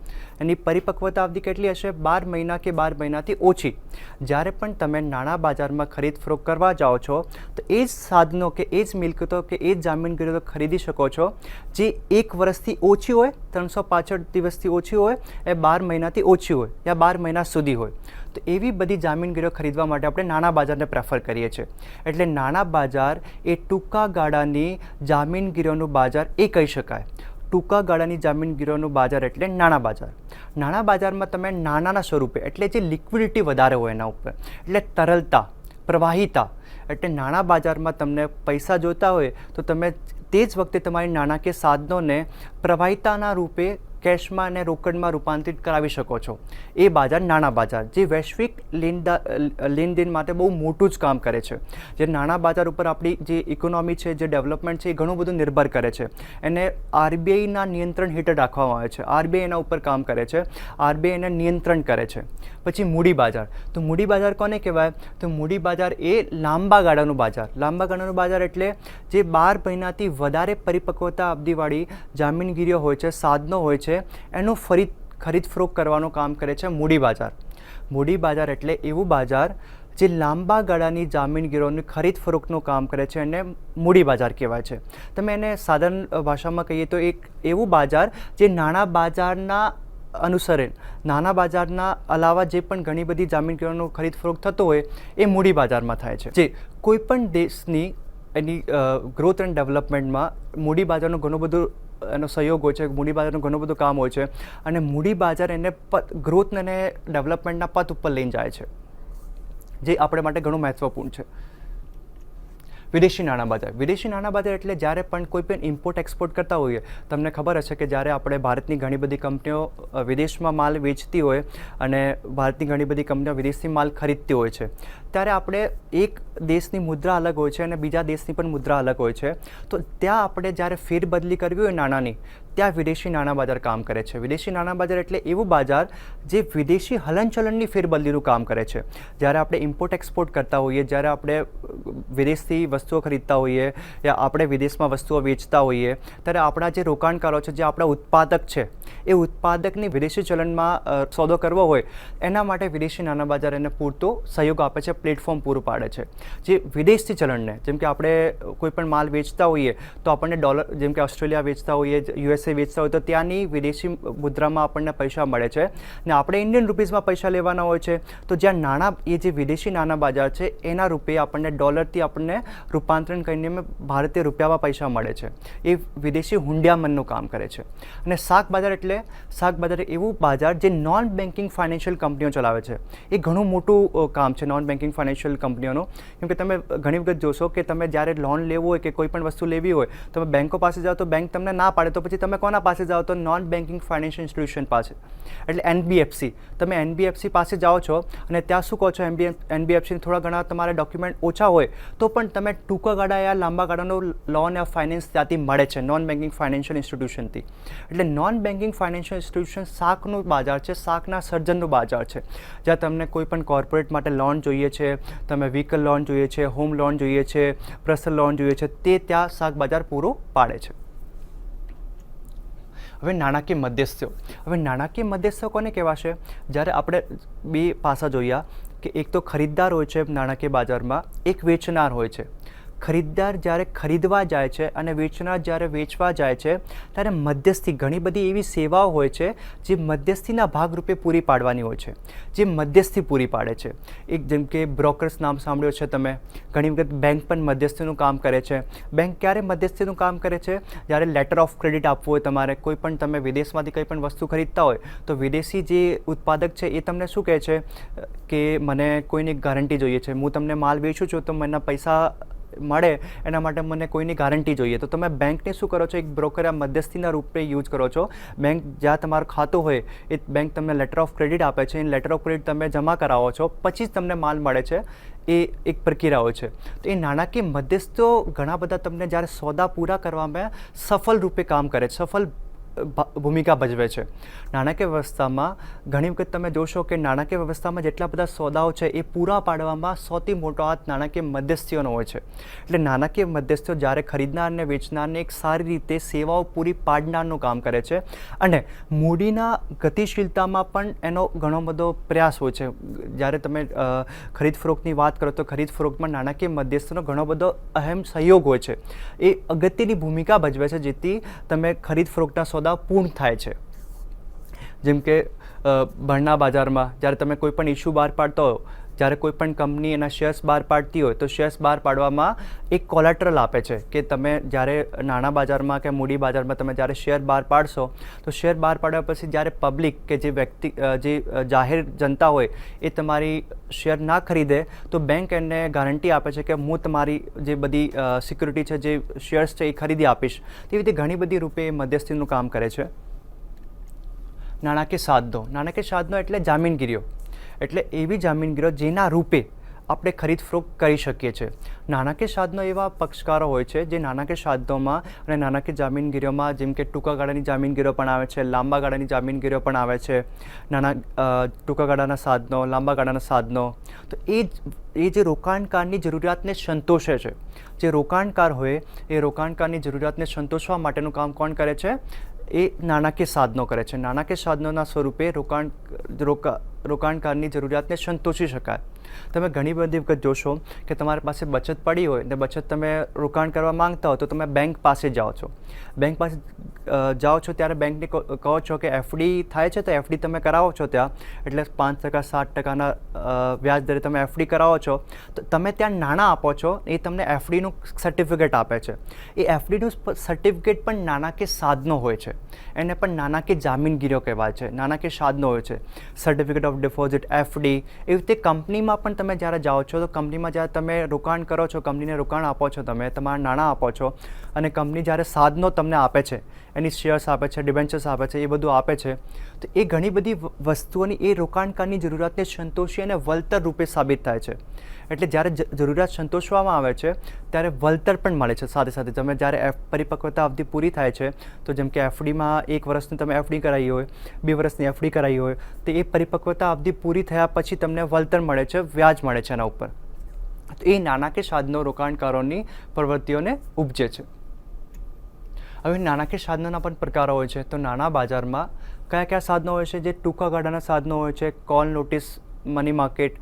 એની પરિપક્વતા અવધિ કેટલી હશે? 12 મહિના કે 12 મહિનાથી ઓછી. જ્યારે પણ તમે નાણાં બજારમાં ખરીદ ફરોખ કરવા જાઓ છો તો એ જ સાધનો કે એ જ મિલકતો કે એ જ જામીનગીરીઓ ખરીદી શકો છો જે 1 વર્ષથી ઓછી હોય, 365 દિવસથી ઓછી હોય, એ 12 મહિનાથી ઓછી હોય યા 12 મહિના સુધી હોય. તો એવી બધી જામીનગીરીઓ ખરીદવા માટે આપણે નાણા બજારને પ્રેફર કરીએ છીએ. એટલે નાણાં બજાર એ ટૂંકા ગાળાની જામીનગીરીઓનું બજાર એ કહી શકાય. ટૂંકા ગાળાની જામીનગીરીઓનું બજાર એટલે નાણાં બજાર. નાણાં બજારમાં તમે નાણાંના સ્વરૂપે એટલે જે લિક્વિડિટી વધારે હોય એના ઉપર એટલે તરલતા, પ્રવાહિતા, એટલે નાણાં બજારમાં તમને પૈસા જોતા હોય તો તમે તે જ વખતે તમારી નાણાકીય સાધનોને પ્રવાહિતાના રૂપે કેશમાં અને રોકડમાં રૂપાંતરિત કરાવી શકો છો. એ બજાર નાણાં બજાર જે વૈશ્વિક લેનદેન માટે બહુ મોટું જ કામ કરે છે. જે નાણાં બજાર ઉપર આપણી જે ઇકોનોમી છે, જે ડેવલપમેન્ટ છે એ ઘણું બધું નિર્ભર કરે છે. એને આરબીઆઈના નિયંત્રણ હેઠળ રાખવામાં આવે છે. આરબીઆઈ એના ઉપર કામ કરે છે, આરબીઆઈ એને નિયંત્રણ કરે છે. પછી મૂડી બજાર. તો મૂડી બજાર કોને કહેવાય? તો મૂડી બજાર એ લાંબા ગાળાનું બજાર. લાંબા ગાળાનું બજાર એટલે જે 12 મહિનાથી વધારે પરિપક્વતા અવધિવાળી જામીનગીરીઓ હોય છે, સાધનો હોય છે, એનું ખરીદ ફરોખ કરવાનું કામ કરે છે મૂડી બજાર. મૂડી બજાર એટલે એવું બજાર જે લાંબા ગાળાની જામીનગીરીઓની ખરીદ ફરોખનું કામ કરે છે અને મૂડી બજાર કહેવાય છે. તમે એને સાધારણ ભાષામાં કહીએ તો એક એવું બજાર જે નાણાં બજારના અનુસરે, નાના બજારના અલાવા જે પણ ઘણી બધી જામીનગીરીઓનો ખરીદ ફરોખ થતો હોય એ મૂડી બજારમાં થાય છે. જે કોઈપણ દેશની એની ગ્રોથ એન્ડ ડેવલપમેન્ટમાં મૂડી બજારનું ઘણું બધું એનો સહયોગ હોય છે. મૂડી બજારનું ઘણું બધું કામ હોય છે અને મૂડી બજાર એને ગ્રોથ અને ડેવલપમેન્ટના પથ ઉપર લઈને જાય છે, જે આપણે માટે ઘણું મહત્વપૂર્ણ છે. વિદેશી નાણાં બજાર. વિદેશી નાણાં બજાર એટલે જ્યારે પણ કોઈ પણ ઇમ્પોર્ટ એક્સપોર્ટ કરતા હોઈએ, તમને ખબર હશે કે જ્યારે આપણે ભારતની ઘણી બધી કંપનીઓ વિદેશમાં માલ વેચતી હોય અને ભારતની ઘણી બધી કંપનીઓ વિદેશી માલ ખરીદતી હોય છે, ત્યારે આપણે એક દેશની મુદ્રા અલગ હોય છે અને બીજા દેશની પણ મુદ્રા અલગ હોય છે. તો ત્યાં આપણે જ્યારે ફેરબદલી કરવી હોય નાણાંની, ત્યાં વિદેશી નાણાં બજાર કામ કરે છે. વિદેશી નાણાં બજાર એટલે એવું બજાર જે વિદેશી હલનચલનની ફેરબદલીનું કામ કરે છે. જ્યારે આપણે ઇમ્પોર્ટ એક્સપોર્ટ કરતા હોઈએ, જ્યારે આપણે વિદેશથી વસ્તુઓ ખરીદતા હોઈએ યા આપણે વિદેશમાં વસ્તુઓ વેચતા હોઈએ, ત્યારે આપણા જે રોકાણકારો છે, જે આપણા ઉત્પાદક છે, એ ઉત્પાદકની વિદેશી ચલણમાં સોદો કરવો હોય એના માટે વિદેશી નાણાં બજાર એને પૂરતો સહયોગ આપે છે, પ્લેટફોર્મ પૂરું પાડે છે. જે વિદેશથી ચલણને, જેમ કે આપણે કોઈ પણ માલ વેચતા હોઈએ તો આપણને ડોલર, જેમ કે ઓસ્ટ્રેલિયા વેચતા હોઈએ, યુએસએ વેચતા હોય તો ત્યાંની વિદેશી મુદ્રામાં આપણને પૈસા મળે છે ને આપણે ઇન્ડિયન રૂપીઝમાં પૈસા લેવાના હોય છે. તો જ્યાં નાણાં, એ જે વિદેશી નાણાં બજાર છે એના રૂપે આપણને ડોલરથી આપણને રૂપાંતરણ કરીને ભારતીય રૂપિયામાં પૈસા મળે છે. એ વિદેશી હુંડિયામણનું કામ કરે છે. અને શાક બજાર એટલે શાક બજાર એવું બજાર જે નોન બેન્કિંગ ફાઇનાન્શિયલ કંપનીઓ ચલાવે છે. એ ઘણું મોટું કામ છે નોન બેન્કિંગ ફાઇનાન્શિયલ કંપનીઓનું. કેમ કે તમે ઘણી વખત જોશો કે તમે જ્યારે લોન લેવું હોય કે કોઈ પણ વસ્તુ લેવી હોય, તમે બેંકો પાસે જાઓ તો બેંક તમને ના પાડે, તો પછી તમે કોના પાસે જાઓ? તો નોન બેન્કિંગ ફાઇનાન્શિયલ ઇન્સ્ટિટ્યુશન પાસે, એટલે એનબીએફસી. તમે એનબીએફસી પાસે જાઓ છો અને ત્યાં શું કહો છો? એનબીએફસીને થોડા ઘણા તમારા ડોક્યુમેન્ટ ઓછા હોય તો પણ તમે ટૂંકા ગાળા યા લાંબા ગાળાનો લોન યા ફાઇનાન્સ ત્યાંથી મળે છે, નોન બેન્કિંગ ફાઇનાન્શિયલ ઇન્સ્ટિટ્યુશનથી. એટલે નોન બેન્કિંગ ફાઇનાન્શિયલ ઇન્સ્ટિટ્યુશન શાકનું બજાર છે, શાકના સર્જનનું બજાર છે. જ્યાં તમને કોઈ પણ કોર્પોરેટ માટે લોન જોઈએ છે, તમે વ્હીકલ લોન જોઈએ છે, હોમ લોન જોઈએ છે, પર્સનલ લોન જોઈએ છે, તે ત્યાં શાક બજાર પૂરું પાડે છે. હવે નાણાકીય મધ્યસ્થીઓ. હવે નાણાકીય મધ્યસ્થીઓ કોને કહેવાશે? જ્યારે આપણે બે પાસા જોયા કે એક તો ખરીદદાર હોય છે નાણાકીય બજારમાં, એક વેચનાર હોય છે. ખરીદદાર જ્યારે ખરીદવા જાય છે અને વેચનાર જ્યારે વેચવા જાય છે, ત્યારે મધ્યસ્થી ઘણી બધી એવી સેવાઓ હોય છે જે મધ્યસ્થીના ભાગરૂપે પૂરી પાડવાની હોય છે, જે મધ્યસ્થી પૂરી પાડે છે. એક જેમ કે બ્રોકર્સ નામ સાંભળ્યો છે તમે. ઘણી વખત બેંક પણ મધ્યસ્થીનું કામ કરે છે. બેંક ક્યારે મધ્યસ્થીનું કામ કરે છે? જ્યારે લેટર ઓફ ક્રેડિટ આપવું હોય તમારે, કોઈ પણ તમે વિદેશમાંથી કંઈ પણ વસ્તુ ખરીદતા હોય તો વિદેશી જે ઉત્પાદક છે એ તમને શું કહે છે કે મને કોઈની ગારંટી જોઈએ છે, હું તમને માલ વેચું છું તો મને પૈસા મળે એના માટે મને કોઈની ગારંટી જોઈએ. તો તમે બેંકને શું કરો છો? એક બ્રોકર આ મધ્યસ્થીના રૂપે યુઝ કરો છો. બેંક જ્યાં તમારું ખાતું હોય એ બેંક તમને લેટર ઓફ ક્રેડિટ આપે છે, એ લેટર ઓફ ક્રેડિટ તમે જમા કરાવો છો, પછી જ તમને માલ મળે છે. એ એક પ્રક્રિયા હોય છે. તો એ નાણાકીય મધ્યસ્થો ઘણા બધા તમને જ્યારે સોદા પૂરા કરવામાં સફળ રૂપે કામ કરે છે, સફળ ભૂમિકા ભજવે છે. નાણાકીય વ્યવસ્થામાં ઘણી વખત તમે જોશો કે નાણાકીય વ્યવસ્થામાં જેટલા બધા સોદાઓ છે એ પૂરા પાડવામાં સૌથી મોટો હાથ નાણાકીય મધ્યસ્થીઓનો હોય છે. એટલે નાણાકીય મધ્યસ્થીઓ જ્યારે ખરીદનાર અને વેચનારને એક સારી રીતે સેવાઓ પૂરી પાડનારનું કામ કરે છે અને મૂડીના ગતિશીલતામાં પણ એનો ઘણો બધો પ્રયાસ હોય છે. જ્યારે તમે ખરીદ ફરોખની વાત કરો તો ખરીદ ફરોખમાં નાણાકીય મધ્યસ્થીનો ઘણો બધો અહેમ સહયોગ હોય છે. એ અગત્યની ભૂમિકા ભજવે છે જેથી તમે ખરીદ ફરોખના સોદા પૂર્ણ થાય છે. જેમ કે ભણના બજારમાં જ્યારે તમે કોઈ પણ ઇસ્યુ બહાર પાડતા હો, જ્યારે કોઈ પણ કંપની એના શેર્સ બહાર પાડતી હોય તો શેર્સ બહાર પાડવામાં એક કોલેટરલ આપે છે કે તમે જ્યારે નાણાં બજારમાં કે મૂડી બજારમાં તમે જ્યારે શેર બહાર પાડશો તો શેર બહાર પાડ્યા પછી જ્યારે પબ્લિક કે જે વ્યક્તિ જે જાહેર જનતા હોય એ તમારી શેર ના ખરીદે તો બેંક એને ગેરંટી આપે છે કે હું તમારી જે બધી સિક્યુરિટી છે, જે શેર્સ છે એ ખરીદી આપીશ. તેવી રીતે ઘણી બધી રૂપે મધ્યસ્થીનું કામ કરે છે. નાણાકીય સાધનો એટલે જામીનગીરીઓ, એટલે એવી જામીનગીરીઓ જેના રૂપે આપણે ખરીદ ફરોખ્ત કરી શકીએ છીએ. નાણાકીય સાધનો એવા પક્ષકારો હોય છે જે નાણાકીય સાધનોમાં અને નાણાકીય જામીનગીરીઓમાં, જેમ કે ટૂંકા ગાળાની જામીનગીરીઓ પણ આવે છે, લાંબા ગાળાની જામીનગીરીઓ પણ આવે છે. ટૂંકા ગાળાના સાધનો, લાંબા ગાળાના સાધનો, તો એ જે રોકાણકારની જરૂરિયાતને સંતોષે છે, જે રોકાણકાર હોય એ રોકાણકારની જરૂરિયાતને સંતોષવા માટેનું કામ કોણ કરે છે? એ નાણાકીય સાધનો કરે છે. નાણાકીય સાધનોના સ્વરૂપે રોકાણકારની જરૂરિયાતને સંતોષી શકાય. તમે ઘણી બધી વખત જોશો કે તમારી પાસે બચત પડી હોય ને બચત તમે રોકાણ કરવા માંગતા હો તો તમે બેંક પાસે જાઓ છો. બેંક પાસે જાઓ છો ત્યારે બેંકને કહો છો કે એફડી થાય છે તો એફડી તમે કરાવો છો ત્યાં, એટલે 5%, 7%ના વ્યાજ દરે તમે એફડી કરાવો છો. તો તમે ત્યાં નાણાં આપો છો, એ તમને એફડીનું સર્ટિફિકેટ આપે છે. એ એફડીનું સર્ટિફિકેટ પણ નાણાકીય સાધનો હોય છે, એને પણ નાણાકીય જામીનગીરીઓ કહેવાય છે, નાણાકીય સાધનો હોય છે. Certificate of deposit, FD. એવી રીતે કંપનીમાં પણ તમે જ્યારે જાઓ છો તો કંપનીમાં જ્યારે તમે રોકાણ કરો છો, કંપનીને રોકાણ આપો છો, તમે તમારા નાણાં આપો છો અને કંપની જ્યારે સાધનો તમને આપે છે, એની શેર્સ આપે છે, ડિબેન્ચર્સ આપે છે, એ બધું આપે છે, તો એ ઘણી બધી વસ્તુઓની એ રોકાણકારની જરૂરિયાતને સંતોષી અને વળતર રૂપે સાબિત થાય છે. એટલે જ્યારે જરૂરિયાત સંતોષવામાં આવે છે ત્યારે વળતર પણ મળે છે સાથે સાથે. તમે જ્યારે પરિપક્વતા અવધિ પૂરી થાય છે તો જેમ કે એફડીમાં 1 વર્ષની તમે એફડી કરાવી હોય, 2 વર્ષની એફડી કરાવી હોય, તો એ પરિપક્વતા અવધિ પૂરી થયા પછી તમને વળતર મળે છે, વ્યાજ મળે છે એના ઉપર. તો એ નાણાકીય સાધનો રોકાણકારોની પ્રવૃત્તિઓને ઉપજે છે. હવે નાણાકીય સાધનોના પણ પ્રકારો હોય છે. તો નાણાં બજારમાં કયા કયા સાધનો હોય છે? જે ટૂંકા ગાળાના સાધનો હોય છે, કોલ નોટિસ, મની માર્કેટ,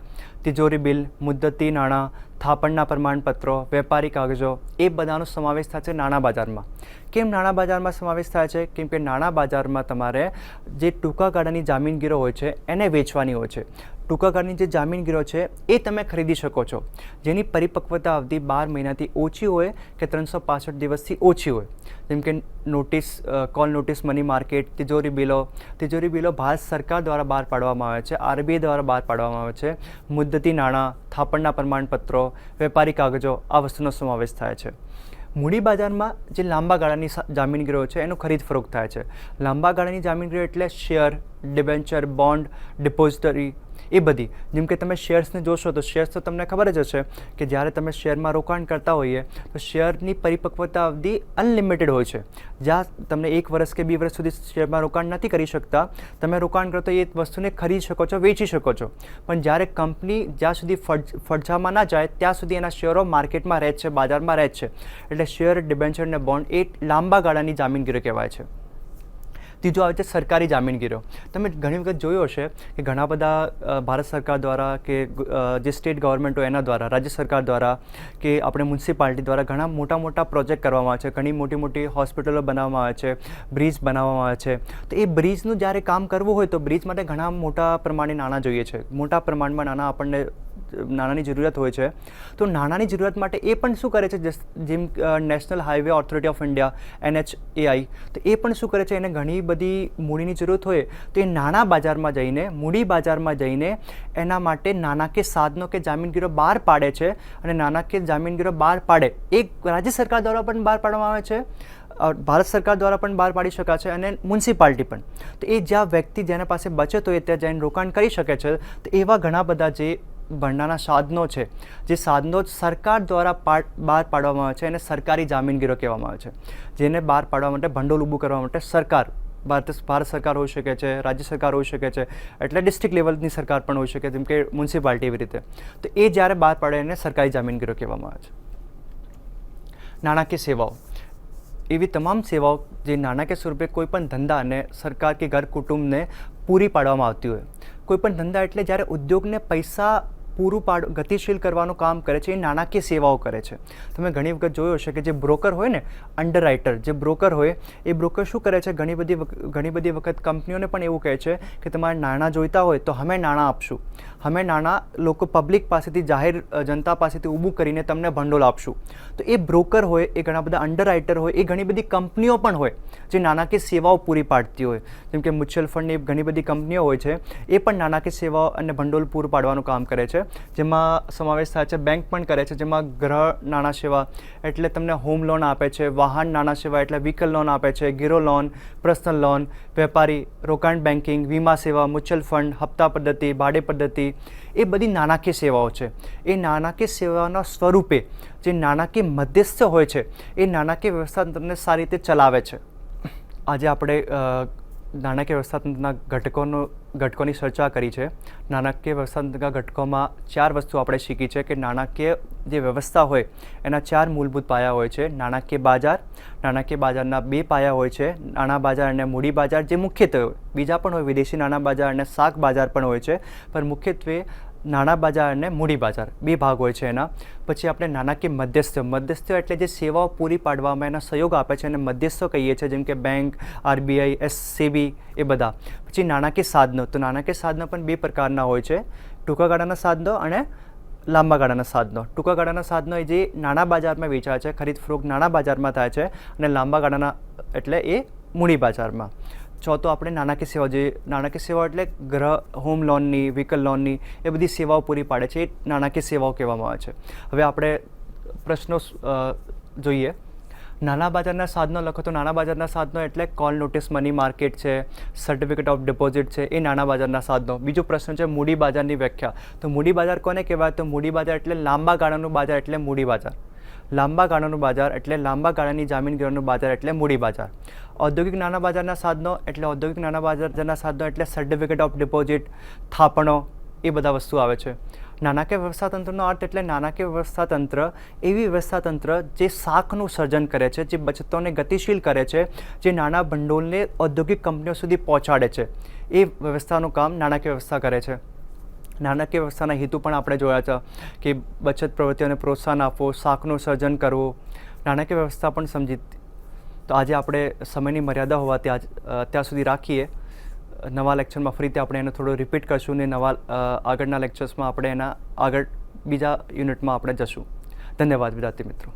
તિજોરી બિલ, મુદ્દતી નાણાં, થાપણના પ્રમાણપત્રો, વેપારી કાગળો, એ બધાનો સમાવેશ થાય છે નાણાં બજારમાં. કેમ નાણાં બજારમાં સમાવેશ થાય છે? કેમ કે નાણાં બજારમાં તમારે જે ટૂંકા ગાળાની જામીનગીરો હોય છે એને વેચવાની હોય છે. ટૂંકા ગાળાની જે જામીનગીરો છે એ તમે ખરીદી શકો છો, જેની પરિપક્વતા અવધિ 12 મહિનાથી ઓછી હોય કે 365 દિવસથી ઓછી હોય. જેમ કે notice, call notice, money market, તિજોરી બિલો ભારત સરકાર દ્વારા બહાર પાડવામાં આવે છે, આરબીઆઈ દ્વારા બહાર પાડવામાં આવે છે. મુદ્દતી નાણાં, થાપણના પ્રમાણપત્રો, વેપારી કાગળો, આ વસ્તુનો સમાવેશ થાય છે. મૂડી બજારમાં જે લાંબા ગાળાની જામીનગીરીઓ છે એનો ખરીદ ફરોખ્ત થાય છે. લાંબા ગાળાની જામીનગીરીઓ એટલે શેર, ડિબેન્ચર, બોન્ડ, ડિપોઝિટરી, એ બધી. જેમ કે તમે શેર્સને જોશો તો શેર્સ તો તમને ખબર જ હશે કે જ્યારે તમે શેરમાં રોકાણ કરતા હોઈએ તો શેરની પરિપક્વતા અવધિ અનલિમિટેડ હોય છે. જ્યાં તમને 1 વર્ષ કે 2 વર્ષ સુધી શેરમાં રોકાણ નથી કરી શકતા, તમે રોકાણ કરો તો એ વસ્તુને ખરીદી શકો છો, વેચી શકો છો. પણ જ્યારે કંપની જ્યાં સુધી ફડજામાં ના જાય ત્યાં સુધી એના શેરો માર્કેટમાં રહે છે, બજારમાં રહે છે. એટલે શેર, ડિબેન્ચર અને બોન્ડ એ લાંબા ગાળાની જામીનગીરીઓ કહેવાય છે. ત્રીજો આવે છે સરકારી જામીનગીરો. તમે ઘણી વખત જોયું હશે કે ઘણા બધા ભારત સરકાર દ્વારા કે જે સ્ટેટ ગવર્મેન્ટ હોય એના દ્વારા, રાજ્ય સરકાર દ્વારા કે આપણે મ્યુનિસિપાલિટી દ્વારા ઘણા મોટા પ્રોજેક્ટ કરવામાં આવે છે, ઘણી મોટી હોસ્પિટલો બનાવવામાં આવે છે, બ્રિજ બનાવવામાં આવે છે. તો એ બ્રિજનું જ્યારે કામ કરવું હોય તો બ્રિજ માટે ઘણા મોટા પ્રમાણે નાણાં જોઈએ છે, મોટા પ્રમાણમાં નાણાંની જરૂરિયાત હોય છે. તો નાણાંની જરૂરિયાત માટે એ પણ શું કરે છે, જેમ national highway authority of India, NHAI, તો એ પણ શું કરે છે, એને ઘણી બધી મૂડીની જરૂરત હોય તો એ નાણાં બજારમાં જઈને, મૂડી બજારમાં જઈને એના માટે નાણાકીય સાધનો કે જામીનગીરો બહાર પાડે છે. અને નાણાકીય જામીનગીરો બહાર પાડે એ રાજ્ય સરકાર દ્વારા પણ બહાર પાડવામાં આવે છે, ભારત સરકાર દ્વારા પણ બહાર પાડી શકાય છે અને મ્યુનિસિપાલિટી પણ. તો એ જ્યાં વ્યક્તિ જેના પાસે બચત હોય ત્યાં જઈને રોકાણ કરી શકે છે. તો એવા ઘણા બધા જે ભંડારના સાધનો છે, જે સાધનો સરકાર દ્વારા બહાર પાડવામાં આવે છે એને સરકારી જામીનગીરો કહેવામાં આવે છે. જેને બહાર પાડવા માટે, ભંડોળ ઊભું કરવા માટે સરકાર, ભારત સરકાર હોઈ શકે છે, રાજ્ય સરકાર હોઈ શકે છે, એટલે ડિસ્ટ્રિક્ટ લેવલની સરકાર પણ હોઈ શકે, જેમ કે મ્યુનિસિપાલિટી, એવી રીતે. તો એ જ્યારે બહાર પાડે એને સરકારી જામીનગીરો કહેવામાં આવે છે. નાણાકીય સેવાઓ, એવી તમામ સેવાઓ જે નાણાકીય સ્વરૂપે કોઈપણ ધંધાને સરકાર કે ઘર કુટુંબને પૂરી પાડવામાં આવતી હોય. કોઈપણ ધંધા એટલે જ્યારે ઉદ્યોગને પૈસા ગતિશીલ કરવાનું કામ કરે છે એ નાણાકીય સેવાઓ કરે છે. તમે ઘણી વખત જોયું હશે કે જે બ્રોકર હોય ને, અંડરરાઇટર જે બ્રોકર હોય એ બ્રોકર શું કરે છે, ઘણી બધી વખત કંપનીઓને પણ એવું કહે છે કે તમારે નાણાં જોઈતા હોય તો અમે નાણાં આપશું, અમે નાણાં લોકો પબ્લિક પાસેથી, જાહેર જનતા પાસેથી ઊભું કરીને તમને ભંડોળ આપશું. તો એ બ્રોકર હોય, એ ઘણા બધા અંડરરાઇટર હોય, એ ઘણી બધી કંપનીઓ પણ હોય જે નાણાકીય સેવાઓ પૂરી પાડતી હોય. જેમ કે મ્યુચ્યુઅલ ફંડની ઘણી બધી કંપનીઓ હોય છે, એ પણ નાણાકીય સેવાઓ અને ભંડોળ પૂરું પાડવાનું કામ કરે છે. જેમાં સમાવેશ થાય છે, બેંક પણ કરે છે, જેમાં ગ્રહ નાણાં સેવા એટલે તમને હોમ લોન આપે છે, વાહન નાણાં સેવા એટલે વ્હીકલ લોન આપે છે, ગીરો લોન, પર્સનલ લોન, વેપારી રોકાણ બેન્કિંગ, વીમા સેવા, મ્યુચ્યુઅલ ફંડ, હપ્તા પદ્ધતિ, ભાડે પદ્ધતિ, એ બધી નાણાકીય સેવાઓ છે. એ નાણાકીય સેવાના સ્વરૂપે જે નાણાકીય મધ્યસ્થ હોય છે એ નાણાકીય વ્યવસ્થાતંત્રને સારી રીતે ચલાવે છે. આજે આપણે નાણાકીય વ્યવસ્થાતંત્રના ઘટકોની ચર્ચા કરી છે. નાણાકીય વ્યવસ્થાતંત્રના ઘટકોમાં 4 વસ્તુ આપણે શીખી છે કે નાણાકીય જે વ્યવસ્થા હોય એના 4 મૂળભૂત પાયા હોય છે. નાણાકીય બાજારના 2 પાયા હોય છે, નાણાં બાજાર અને મૂડી બાજાર, જે મુખ્યત્વે હોય. બીજા પણ હોય, વિદેશી નાણાં બજાર અને શાક બજાર પણ હોય છે, પણ મુખ્યત્વે નાણાં બજાર અને મૂડી બજાર 2 ભાગ હોય છે એના. પછી આપણે નાણાકીય મધ્યસ્થ એટલે જે સેવાઓ પૂરી પાડવામાં એના સહયોગ આપે છે અને મધ્યસ્થો કહીએ છીએ, જેમ કે બેંક, RBI, સેબી, એ બધા. પછી નાણાકીય સાધનો, તો નાણાકીય સાધનો પણ 2 પ્રકારના હોય છે, ટૂંકા ગાળાના સાધનો અને લાંબા ગાળાના સાધનો. ટૂંકા ગાળાના સાધનો એ જે નાણાં બજારમાં વેચાય છે, ખરીદ ફરોખ્ત નાણાં બજારમાં થાય છે, અને લાંબા ગાળાના એટલે એ મૂડી બજારમાં. ચોથો આપણે નાણાકીય સેવા, જે નાણાકીય સેવા એટલે હોમ લોનની, વ્હીકલ લોનની, એ બધી સેવાઓ પૂરી પાડે છે, એ નાણાકીય સેવાઓ કહેવામાં આવે છે. હવે આપણે પ્રશ્નો જોઈએ. નાણાં બજારના સાધનો લખો તો નાણાં બજારના સાધનો એટલે કોલ નોટિસ, મની માર્કેટ છે, સર્ટિફિકેટ ઓફ ડિપોઝિટ છે, એ નાણાં બજારના સાધનો. બીજો પ્રશ્ન છે મૂડી બજારની વ્યાખ્યા. તો મૂડી બજાર કોને કહેવાય? તો મૂડી બજાર એટલે લાંબા ગાળાનું બજાર એટલે મૂડી બજાર. લાંબા ગાળાનું બજાર એટલે લાંબા ગાળાની જામીનગીરીનું બજાર એટલે મૂડી બજાર. ઔદ્યોગિક નાણાં બજારના સાધનો એટલે ઔદ્યોગિક નાણાં બજારના સાધનો એટલે સર્ટિફિકેટ ઓફ ડિપોઝિટ, થાપણો, એ બધા વસ્તુ આવે છે. નાણાકીય વ્યવસ્થાતંત્રનો અર્થ એટલે નાણાકીય વ્યવસ્થાતંત્ર એવી વ્યવસ્થાતંત્ર જે શાખનું સર્જન કરે છે, જે બચતોને ગતિશીલ કરે છે, જે નાણાં ભંડોળને ઔદ્યોગિક કંપનીઓ સુધી પહોંચાડે છે. એ વ્યવસ્થાનું કામ નાણાકીય વ્યવસ્થા કરે છે. નાણાકીય વ્યવસ્થાના હેતુ પણ આપણે જોયા છે કે બચત પ્રવૃત્તિઓને પ્રોત્સાહન આપવું, શાખનું સર્જન કરવું, નાણાકીય વ્યવસ્થા પણ સમજી. તો આજે આપણે સમયની મર્યાદા હોવાથી ત્યાં સુધી રાખીએ. નવા લેક્ચરમાં ફરીથી આપણે એને થોડું રિપીટ કરશું ને આગળના લેક્ચર્સમાં આપણે એના આગળ બીજા યુનિટમાં આપણે જશું. ધન્યવાદ વિદ્યાર્થી મિત્રો.